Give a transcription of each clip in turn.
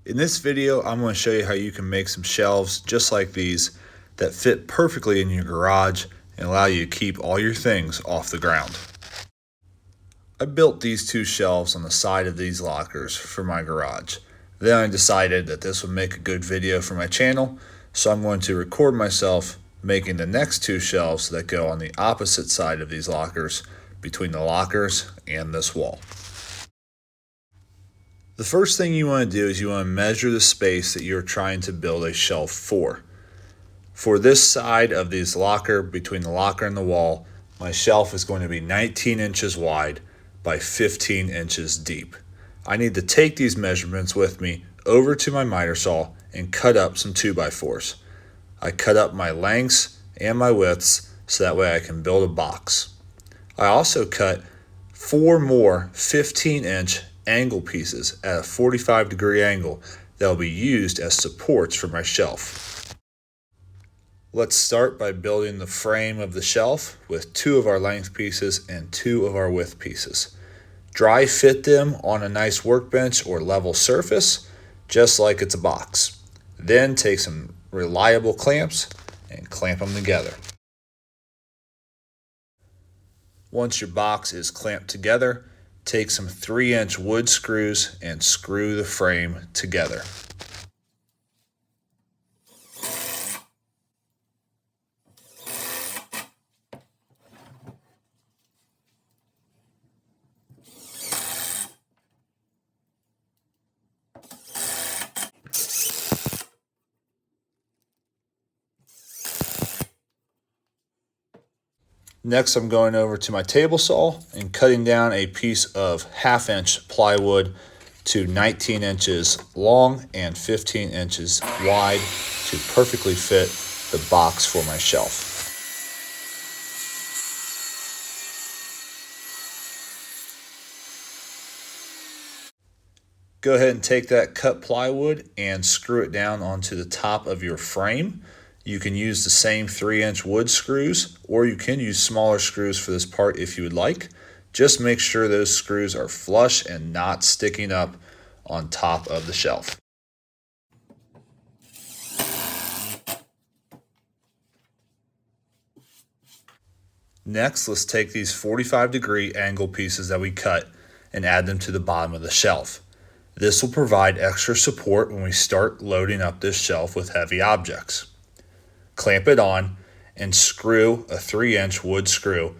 In this video, I'm going to show you how you can make some shelves just like these that fit perfectly in your garage and allow you to keep all your things off the ground. I built these two shelves on the side of these lockers for my garage. Then I decided that this would make a good video for my channel, so I'm going to record myself making the next two shelves that go on the opposite side of these lockers, between the lockers and this wall. The first thing you want to do is you want to measure the space that you're trying to build a shelf for. For this side of this locker, between the locker and the wall, my shelf is going to be 19 inches wide by 15 inches deep. I need to take these measurements with me over to my miter saw and cut up some 2x4s. I cut up my lengths and my widths so that way I can build a box. I also cut 4 more 15-inch angle pieces at a 45-degree angle that will be used as supports for my shelf. Let's start by building the frame of the shelf with 2 of our length pieces and 2 of our width pieces. Dry fit them on a nice workbench or level surface, just like it's a box. Then take some reliable clamps and clamp them together. Once your box is clamped together, take some 3-inch wood screws and screw the frame together. Next, I'm going over to my table saw and cutting down a piece of 1/2-inch plywood to 19 inches long and 15 inches wide to perfectly fit the box for my shelf. Go ahead and take that cut plywood and screw it down onto the top of your frame. You can use the same 3-inch wood screws, or you can use smaller screws for this part if you would like. Just make sure those screws are flush and not sticking up on top of the shelf. Next, let's take these 45-degree angle pieces that we cut and add them to the bottom of the shelf. This will provide extra support when we start loading up this shelf with heavy objects. Clamp it on and screw a 3-inch wood screw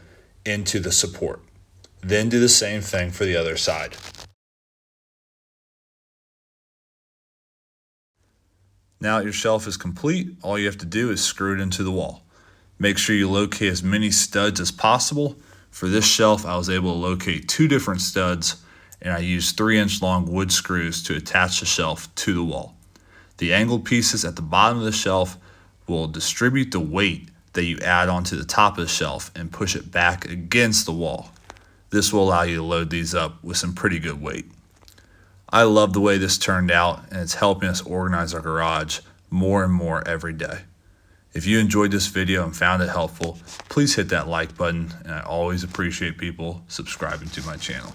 into the support. Then do the same thing for the other side. Now that your shelf is complete, all you have to do is screw it into the wall. Make sure you locate as many studs as possible. For this shelf, I was able to locate 2 different studs, and I used 3-inch long wood screws to attach the shelf to the wall. The angled pieces at the bottom of the shelf will distribute the weight that you add onto the top of the shelf and push it back against the wall. This will allow you to load these up with some pretty good weight. I love the way this turned out, and it's helping us organize our garage more and more every day. If you enjoyed this video and found it helpful, please hit that like button, and I always appreciate people subscribing to my channel.